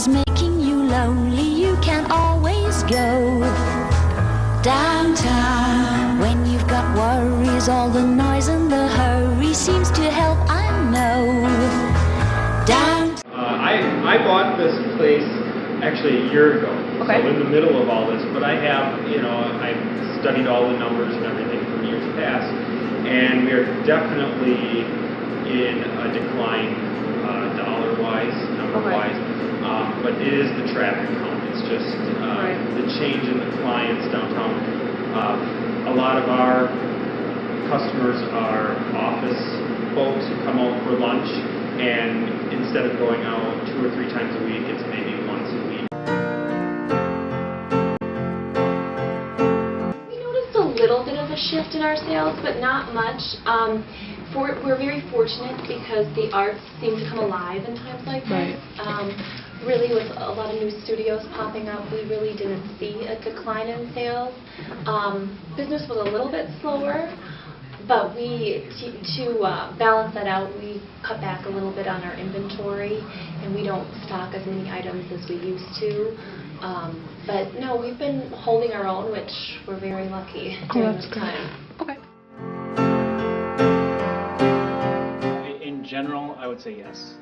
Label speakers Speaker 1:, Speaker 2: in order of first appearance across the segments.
Speaker 1: is making you lonely, you can always go downtown. When you've got worries, all the noise and the hurry seems to help, I know.
Speaker 2: I bought this place actually a year ago,
Speaker 3: Okay.
Speaker 2: so in the middle of all this, but I have, I've studied all the numbers and everything from years past, and we are definitely in a decline dollar-wise, number-wise, but it is the traffic count. It's just the change in the clients downtown. A lot of our customers are office folks who come out for lunch, and instead of going out 2 or 3 times a week, it's maybe once a week.
Speaker 4: We noticed a little bit of a shift in our sales, but not much. We're very fortunate because the arts seem to come alive in times like this. Really, with a lot of new studios popping up, we really didn't see a decline in sales. Business was a little bit slower, but to balance that out, we cut back a little bit on our inventory, and we don't stock as many items as we used to. But no, we've been holding our own, which we're very lucky during this time.
Speaker 3: Okay.
Speaker 5: In general, I would say yes.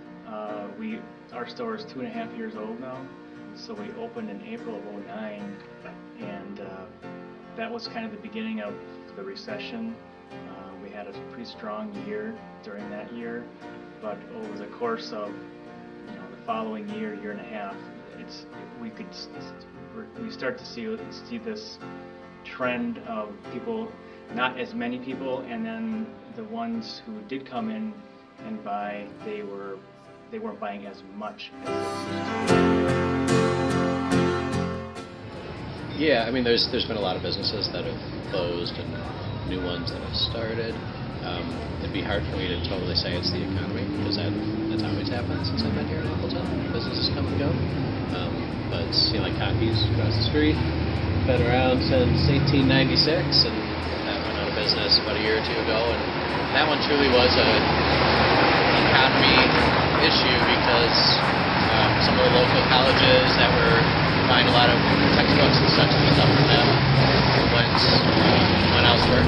Speaker 5: Our store is 2.5 years old now, so we opened in April of '09, and that was kind of the beginning of the recession. We had a pretty strong year during that year, but over the course of the following year and a half, we start to see this trend of people, not as many people, and then the ones who did come in and buy, they weren't buying as much as they used to.
Speaker 6: Yeah, I mean, there's been a lot of businesses that have closed and new ones that have started. It'd be hard for me to totally say it's the economy, because that's always happened since I've been here in Appleton. Businesses come and go. But like Hockey's across the street, been around since 1896, and that went out of business about a year or 2 ago. And that one truly was a economy issue, because some of the local colleges that were buying a lot of textbooks and such and stuff from them went elsewhere.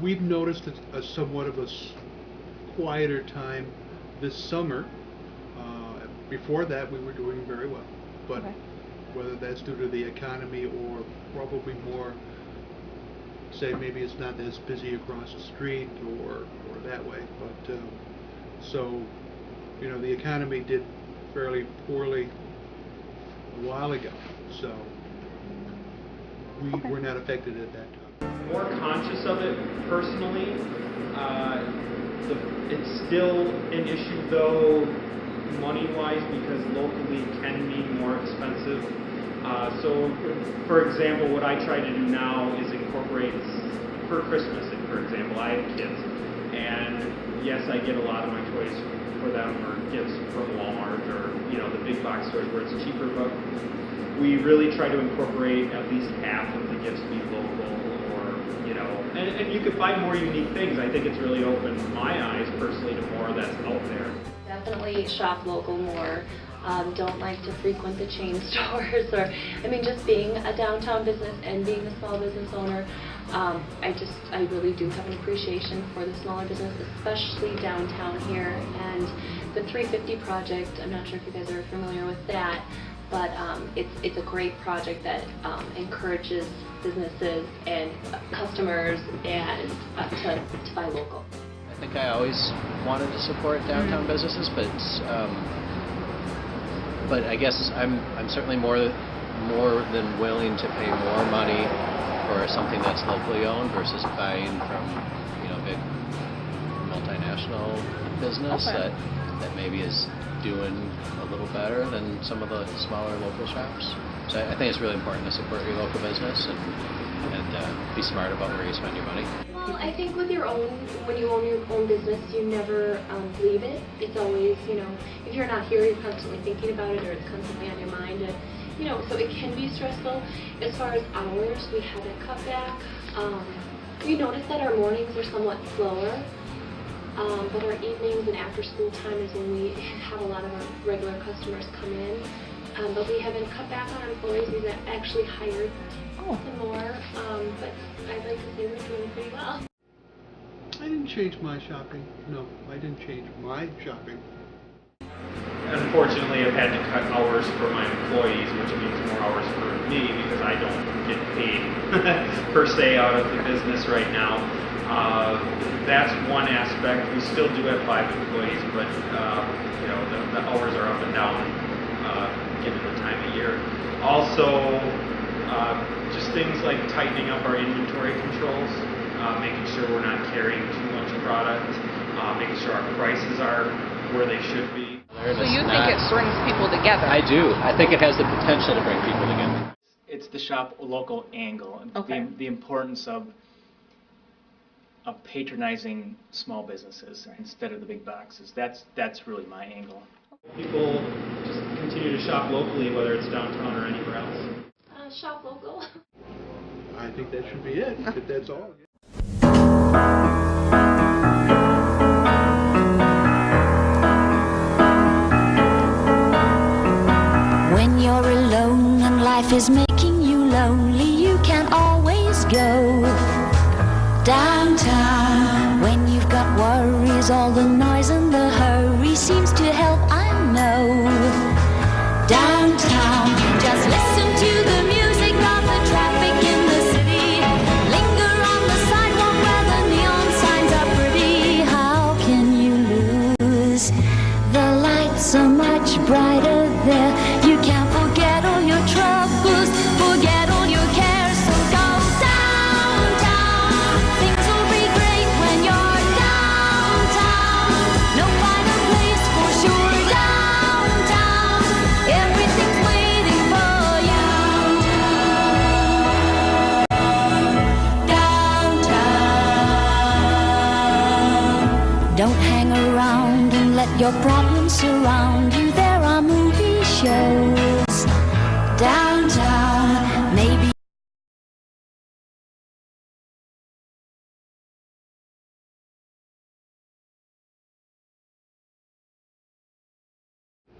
Speaker 7: We've noticed a somewhat of a quieter time this summer. Before that, we were doing very well, but whether that's due to the economy or probably more, say maybe it's not as busy across the street or that way, but so the economy did fairly poorly a while ago, so we were not affected at that time.
Speaker 2: More conscious of it personally. It's still an issue though, money-wise, because locally can be more expensive. So, for example, what I try to do now is incorporate, for Christmas, for example, I have kids, and yes, I get a lot of my toys for them, or gifts from Walmart, or the big box stores where it's cheaper, but we really try to incorporate at least half of the gifts be local, or and you could find more unique things. I think it's really opened my eyes personally to more that's out there.
Speaker 4: Definitely shop local more. Don't like to frequent the chain stores, or just being a downtown business and being a small business owner. I really do have an appreciation for the smaller business, especially downtown here. And the 350 project, I'm not sure if you guys are familiar with that, but it's a great project that encourages businesses and customers and to buy local.
Speaker 6: I think I always wanted to support downtown businesses, but I guess I'm certainly more than willing to pay more money for something that's locally owned versus buying from big multinational business that maybe is doing a little better than some of the smaller local shops. So I think it's really important to support your local business and be smart about where you spend your money.
Speaker 4: Well, I think when you own your own business, you never leave it. It's always, if you're not here, you're constantly thinking about it, or it's constantly on your mind. And, so it can be stressful. As far as hours, we haven't cut back. We noticed that our mornings are somewhat slower. But our evenings and after school time is when we have a lot of our regular customers come in. But we haven't cut back on our employees. We've actually hired some more. But I'd like to say we're doing pretty well.
Speaker 7: I didn't change my shopping. No, I didn't change my shopping.
Speaker 2: Unfortunately, I've had to cut hours for my employees, which means more hours for me because I don't get paid per se out of the business right now. That's one aspect. We still do have 5 employees, but you know, the hours are up and down given the time of year. Also, just things like tightening up our inventory controls, making sure we're not carrying too much product, making sure our prices are where they should be.
Speaker 3: So you think it brings people together?
Speaker 6: I do. I think it has the potential to bring people together.
Speaker 5: It's the shop local angle, and
Speaker 3: Okay.
Speaker 5: the importance of patronizing small businesses instead of the big boxes. That's really my angle.
Speaker 2: People just continue to shop locally, whether it's downtown or anywhere else.
Speaker 4: Shop local.
Speaker 7: I think that should be it, if that's all.
Speaker 1: When you're alone and life is making you lonely, you can always go downtown. When you've got worries, all the noise and the hurry seems to help, I know. Downtown, just listen to the music, not the traffic in the city. Linger on the sidewalk where the neon signs are pretty. How can you lose? The lights are much brighter there. You can't forget all your troubles, forget all your cares. So go downtown. Things will be great when you're downtown. No finer place for sure. Downtown, everything's waiting for you. Downtown. Don't hang around and let your problems surround you. There are movie shows downtown. Maybe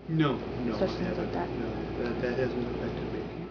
Speaker 7: No,
Speaker 3: So
Speaker 7: I
Speaker 3: things like
Speaker 7: haven't.
Speaker 3: that.
Speaker 7: No, that hasn't affected me.